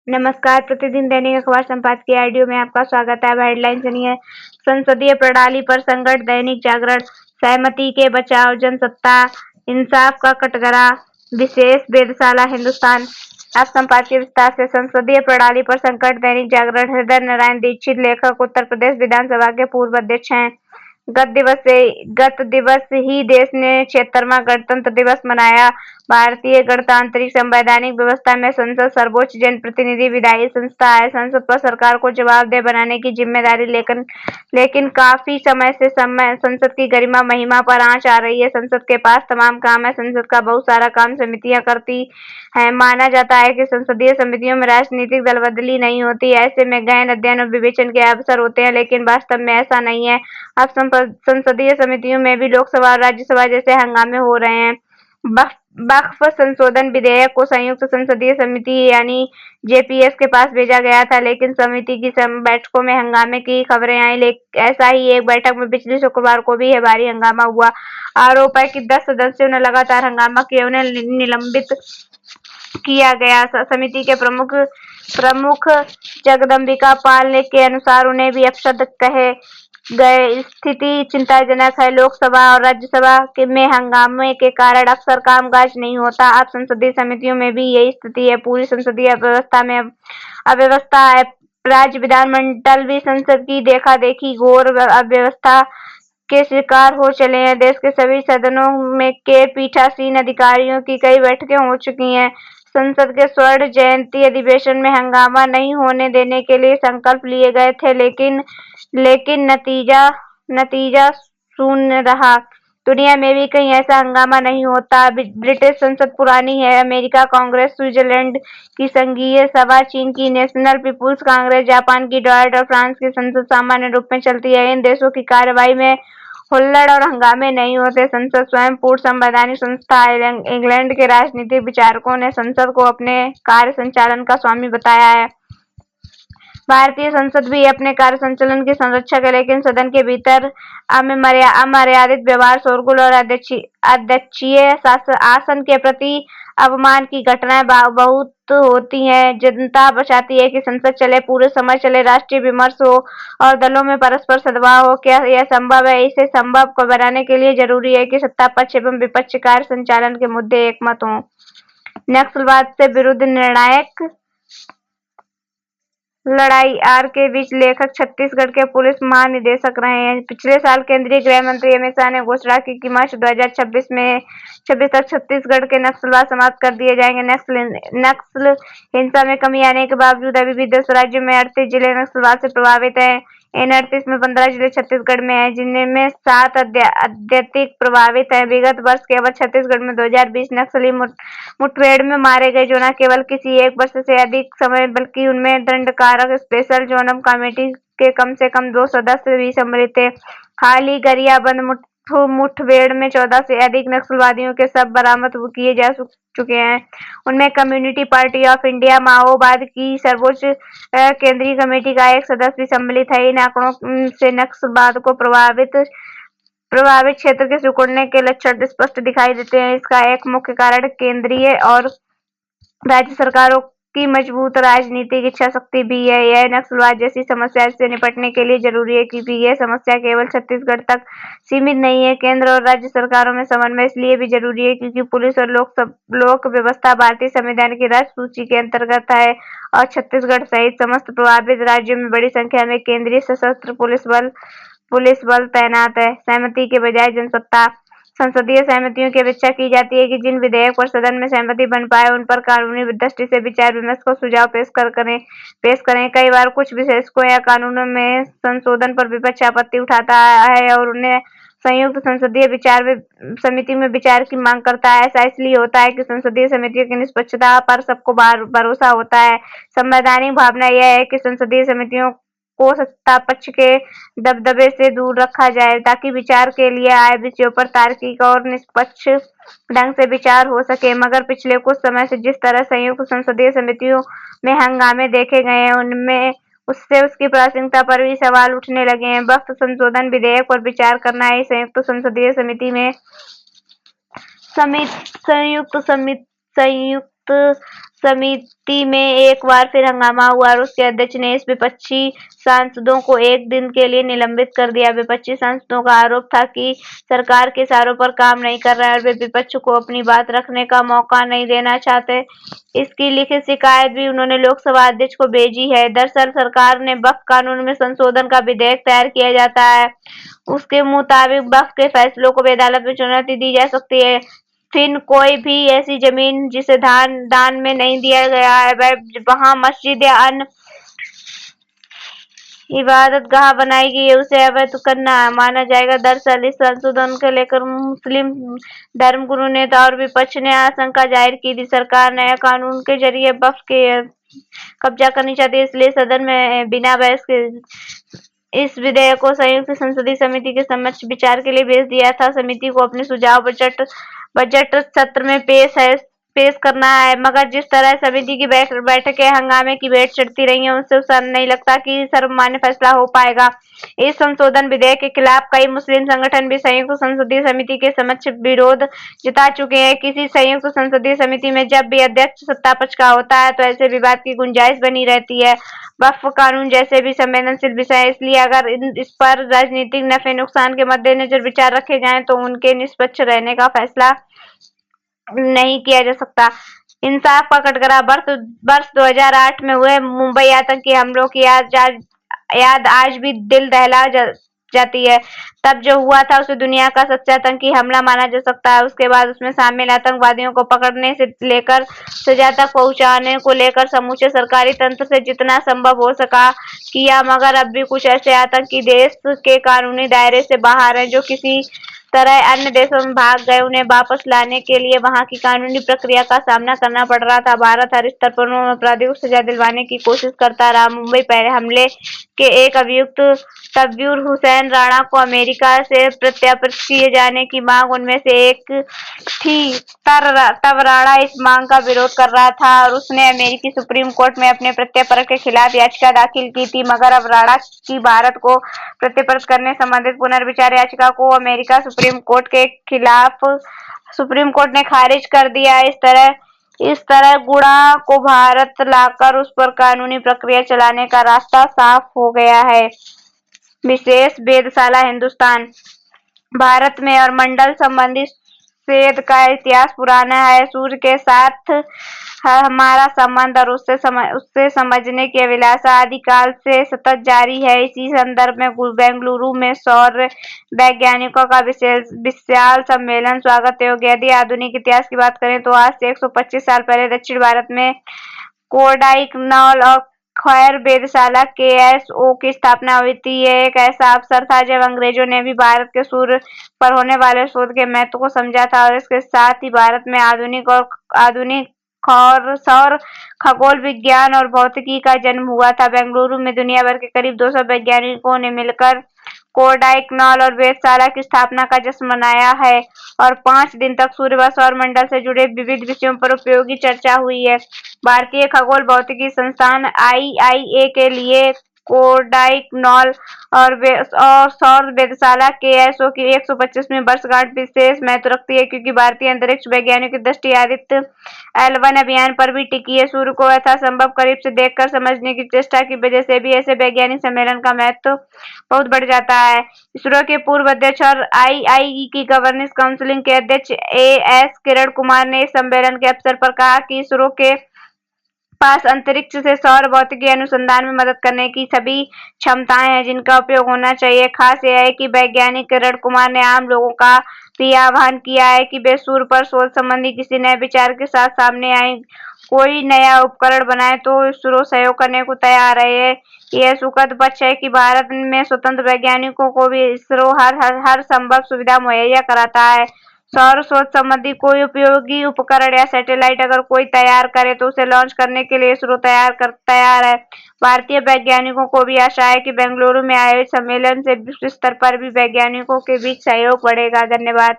नमस्कार, प्रतिदिन दैनिक अखबार संपादकीय ऑडियो में आपका स्वागत है। अब हेडलाइन सुनिए। संसदीय प्रणाली पर संकट, दैनिक जागरण। सहमति के बचाव, जनसत्ता इंसाफ का कटघरा, विशेष वेधशाला हिंदुस्तान। अब संपादकीय विस्तार से। संसदीय प्रणाली पर संकट, दैनिक जागरण। हृदय नारायण दीक्षित लेखक उत्तर प्रदेश विधानसभा के पूर्व अध्यक्ष हैं। गत दिवस ही देश ने 76वां गणतंत्र दिवस मनाया। भारतीय गणतांत्रिक संवैधानिक व्यवस्था में संसद सर्वोच्च जनप्रतिनिधि विधायी संस्था है। संसद पर सरकार को जवाबदेह बनाने की जिम्मेदारी, लेकिन काफी समय से संसद की गरिमा महिमा पर आंच आ रही है। संसद के पास तमाम काम है। संसद का बहुत सारा काम समितियां करती हैं। माना जाता है कि संसदीय समितियों में राजनीतिक दल बदली नहीं होती। ऐसे में गहन अध्ययन और विवेचन के अवसर होते हैं, लेकिन वास्तव में ऐसा नहीं है। अब संसदीय समितियों में भी लोकसभा और राज्यसभा जैसे हंगामे हो रहे हैं। वक्फ संशोधन विधेयक को संयुक्त संसदीय समिति यानी जेपीएस के पास भेजा गया था, लेकिन समिति की बैठकों में हंगामे की खबरें आई। ऐसा ही एक बैठक में पिछले शुक्रवार को भी भारी हंगामा हुआ। आरोप है कि 10 सदस्यों ने लगातार हंगामा किया, उन्हें निलंबित किया गया। समिति के प्रमुख जगदम्बिका पाल के अनुसार उन्हें भी अपशब्द कहे गए। स्थिति चिंताजनक है। लोकसभा और राज्यसभा में हंगामे के कारण अक्सर कामकाज नहीं होता। अब संसदीय समितियों में भी यही स्थिति है। पूरी संसदीय व्यवस्था में अव्यवस्था है। राज्य विधानमंडल भी संसद की देखा देखी घोर अव्यवस्था के शिकार हो चले हैं। देश के सभी सदनों में के पीठासीन अधिकारियों की कई बैठकें हो चुकी हैं। संसद के स्वर्ण जयंती अधिवेशन में हंगामा नहीं होने देने के लिए संकल्प लिए गए थे, लेकिन नतीजा शून्य रहा। दुनिया में भी कहीं ऐसा हंगामा नहीं होता। ब्रिटिश संसद पुरानी है। अमेरिका कांग्रेस, स्विट्जरलैंड की संघीय सभा, चीन की नेशनल पीपुल्स कांग्रेस, जापान की डायट और फ्रांस की संसद सामान्य रूप में चलती है। इन देशों की कार्यवाही में हुल्लड़ और हंगामे नहीं होते। संसद स्वयं पूर्ण संवैधानिक संस्था है। इंग्लैंड के राजनीतिक विचारकों ने संसद को अपने कार्य संचालन का स्वामी बताया है। भारतीय संसद भी अपने कार्य संचालन की संरक्षक है, लेकिन सदन के भीतर अमर्यादित व्यवहार, शोरगुल और अध्यक्षीय आसन के प्रति अपमान की घटनाएं बहुत होती हैं। जनता चाहती है कि संसद चले, पूरे समय चले, राष्ट्रीय विमर्श हो और दलों में परस्पर सद्भाव हो। क्या यह संभव है? इसे संभव को बनाने के लिए जरूरी है कि सत्ता पक्ष एवं विपक्ष कार्य संचालन के मुद्दे एकमत हों। नक्सलवाद से विरुद्ध निर्णायक लड़ाई। आर के बीच लेखक छत्तीसगढ़ के पुलिस महानिदेशक रहे हैं। पिछले साल केंद्रीय गृह मंत्री अमित शाह ने घोषणा की कि मार्च 2026 तक छत्तीसगढ़ के नक्सलवाद समाप्त कर दिए जाएंगे। नक्सल हिंसा में कमी आने के बावजूद अभी भी 10 राज्यों में 38 जिले नक्सलवाद से प्रभावित हैं। इन 38 में 15 जिले छत्तीसगढ़ में हैं, जिनमें 7 अत्यधिक प्रभावित हैं। विगत वर्ष केवल छत्तीसगढ़ में 2020 नक्सली मुठभेड़ में मारे गए, जो न केवल किसी एक वर्ष से अधिक समय बल्कि उनमें दंडकारक स्पेशल जोनम कमेटी के कम से कम 2 सदस्य भी सम्मिलित थे। हाल ही गरियाबंद मुठभेड़ में 14 से अधिक नक्सलवादियों के शव बरामद किए जा चुके हैं। उनमें कम्युनिस्ट पार्टी ऑफ इंडिया, माओवाद की सर्वोच्च केंद्रीय कमेटी का एक सदस्य भी सम्मिलित है। इन आंकड़ों से नक्सलवाद को प्रभावित क्षेत्र के सिकुड़ने के लक्षण स्पष्ट दिखाई देते हैं। इसका एक मुख्य कारण केंद्रीय और राज्य सरकारों की मजबूत राजनीतिक इच्छा शक्ति भी है। यह नक्सलवाद जैसी समस्या से निपटने के लिए जरूरी है, क्योंकि यह समस्या केवल छत्तीसगढ़ तक सीमित नहीं है। केंद्र और राज्य सरकारों में समन्वय इसलिए भी जरूरी है क्योंकि पुलिस और लोक व्यवस्था भारतीय संविधान की राष्ट्र सूची के अंतर्गत है और छत्तीसगढ़ सहित समस्त प्रभावित राज्यों में बड़ी संख्या में केंद्रीय सशस्त्र पुलिस बल तैनात है। सहमति के बजाय जनसत्ता। संसदीय सहमतियों की अपेक्षा की जाती है कि जिन विधेयक पर सदन में सहमति बन पाए, उन पर कानूनी दृष्टि से विचार विमर्श को सुझाव पेश करें। कई बार कुछ विधेयकों या कानूनों में संशोधन पर विपक्ष आपत्ति उठाता है और उन्हें संयुक्त संसदीय विचार समिति में विचार की मांग करता है। ऐसा इसलिए होता है कि संसदीय समितियों की निष्पक्षता पर सबको भरोसा होता है। संवैधानिक भावना यह है कि संसदीय समितियों को सत्ता पक्ष के दबदबे से दूर रखा जाए, ताकि विचार के लिए आए विषयों पर तार्किक और निष्पक्ष ढंग से विचार हो सके। मगर पिछले कुछ समय से जिस तरह संयुक्त संसदीय समितियों में हंगामे देखे गए हैं, उनमें उससे उसकी प्रासंगिकता पर भी सवाल उठने लगे हैं। वक्त संशोधन विधेयक पर विचार करना है। संयुक्त संसदीय समिति में संयुक्त समिति में एक बार फिर हंगामा हुआ और उसके अध्यक्ष ने इस विपक्षी सांसदों को एक दिन के लिए निलंबित कर दिया। विपक्षी सांसदों का आरोप था कि सरकार के इशारों पर काम नहीं कर रहा है और वे विपक्ष को अपनी बात रखने का मौका नहीं देना चाहते। इसकी लिखित शिकायत भी उन्होंने लोकसभा अध्यक्ष को भेजी है। दरअसल सरकार ने वक्फ कानून में संशोधन का विधेयक तैयार किया जाता है। उसके मुताबिक वक्फ के फैसलों को भी अदालत में चुनौती दी जा सकती है। फिर कोई भी ऐसी जमीन जिसे दान में नहीं दिया गया है वहां मस्जिद या अन्य इबादत गाह बनाई गई है उसे अवैध करना माना जाएगा। दरअसल इस संशोधन को लेकर मुस्लिम धर्मगुरु नेता और विपक्ष ने आशंका जाहिर की थी। सरकार नया कानून के जरिए वक्फ के कब्जा करनी चाहती है, इसलिए सदन में बिना बहस के इस विधेयक को संयुक्त संसदीय समिति के समक्ष विचार के लिए भेज दिया था। समिति को अपने सुझाव बजट सत्र में पेश करना है, मगर जिस तरह समिति की बैठकें हंगामे की भेंट चढ़ती रही हैं, उससे नहीं लगता कि सर्वमान्य फैसला हो पाएगा। इस संशोधन विधेयक के खिलाफ कई मुस्लिम संगठन भी संयुक्त संसदीय समिति के समक्ष विरोध जता चुके हैं। किसी संयुक्त संसदीय समिति में जब भी अध्यक्ष सत्तापक्ष का होता है तो ऐसे विवाद की गुंजाइश बनी रहती है। वक्फ कानून जैसे भी संवेदनशील विषय है, इसलिए अगर इस पर राजनीतिक नफे नुकसान के मद्देनजर विचार रखे जाएं तो उनके निष्पक्ष रहने का फैसला नहीं किया जा सकता। इंसाफ का कटघरा वर्ष 2008 में हुए मुंबई आतंकी हमलों की याद आज भी दिल दहला जाती है। तब जो हुआ था उसे दुनिया का सच्चा आतंकी हमला माना जा सकता है। उसके बाद उसमें शामिल आतंकवादियों को पकड़ने से लेकर सजा तक पहुंचाने को लेकर समूचे सरकारी तंत्र से जितना संभव हो सका किया, मगर अब भी कुछ ऐसे आतंकी देश के कानूनी दायरे से बाहर हैं जो किसी तरह अन्य देशों में भाग गए। उन्हें वापस लाने के लिए वहां की कानूनी प्रक्रिया का सामना करना पड़ रहा था। भारत हर स्तर पर उन अपराधियों को सजा दिलवाने की कोशिश करता रहा। मुंबई पहले हमले के एक अभियुक्त तब्यूर हुसैन राणा को अमेरिका से प्रत्यर्पित किए जाने की मांग उनमें से एक थी। तब राणा इस मांग का विरोध कर रहा था और उसने अमेरिकी सुप्रीम कोर्ट में अपने प्रत्यर्पण के खिलाफ याचिका दाखिल की थी, मगर अब राणा की भारत को प्रत्यर्पित करने संबंधित पुनर्विचार याचिका को अमेरिका सुप्रीम कोर्ट ने खारिज कर दिया। इस तरह गुणा को भारत लाकर उस पर कानूनी प्रक्रिया चलाने का रास्ता साफ हो गया है। विशेष वेधशाला हिंदुस्तान भारत में और मंडल संबंधी वेद का इतिहास पुराना है। सूर्य के साथ हमारा संबंध और उससे समझने की अभिलाषा आदिकाल से सतत जारी है। इसी संदर्भ में बेंगलुरु में सौर वैज्ञानिकों का विशाल सम्मेलन स्वागत योग्य। यदि आधुनिक इतिहास की बात करें तो आज से 125 साल पहले दक्षिण भारत में कोडाइकनाल और खैर वेधशाला KSO की स्थापना हुई थी। यह एक ऐसा अवसर था जब अंग्रेजों ने भी भारत के सूर्य पर होने वाले शोध के महत्व को समझा था और इसके साथ ही भारत में आधुनिक सौर खगोल विज्ञान और भौतिकी का जन्म हुआ था। बेंगलुरु में दुनिया भर के करीब 200 वैज्ञानिकों ने मिलकर कोडाइकनाल और वेधशाला की स्थापना का जश्न मनाया है और 5 दिन तक सूर्य व सौर मंडल से जुड़े विविध विषयों पर उपयोगी चर्चा हुई है। भारतीय खगोल भौतिकी संस्थान IIA के लिए कोडाइकनाल और सौर वेधशाला KSO की 125वीं वर्षगांठ विशेष महत्व रखती है, क्योंकि भारतीय अंतरिक्ष वैज्ञानिकों की दृष्टि आदित्य L1 अभियान पर भी टिकी है। सूर्य को यथासंभव करीब से देखकर समझने की चेष्टा की वजह से भी ऐसे वैज्ञानिक सम्मेलन का महत्व बहुत बढ़ जाता है। इसरो के पूर्व अध्यक्ष और IIE की गवर्निंग काउंसिल के अध्यक्ष AS किरण कुमार ने इस सम्मेलन के अवसर पर कहा कि इसरो के पास अंतरिक्ष से सौर भौतिकी अनुसंधान में मदद करने की सभी क्षमताएं हैं जिनका उपयोग होना चाहिए। खास यह है कि वैज्ञानिक किरण कुमार ने आम लोगों का भी आह्वान किया है कि वे सूर्य पर शोध संबंधी किसी नए विचार के साथ सामने आए, कोई नया उपकरण बनाए तो इसरो सहयोग करने को तैयार है। यह सुखद पक्ष है कि भारत में स्वतंत्र वैज्ञानिकों को भी इसरो हर संभव सुविधा मुहैया कराता है। सौर शोध संबंधी कोई उपयोगी उपकरण या सैटेलाइट अगर कोई तैयार करे तो उसे लॉन्च करने के लिए इसरो तैयार है। भारतीय वैज्ञानिकों को भी आशा है कि बेंगलुरु में आयोजित सम्मेलन से विश्व स्तर पर भी वैज्ञानिकों के बीच सहयोग बढ़ेगा। धन्यवाद।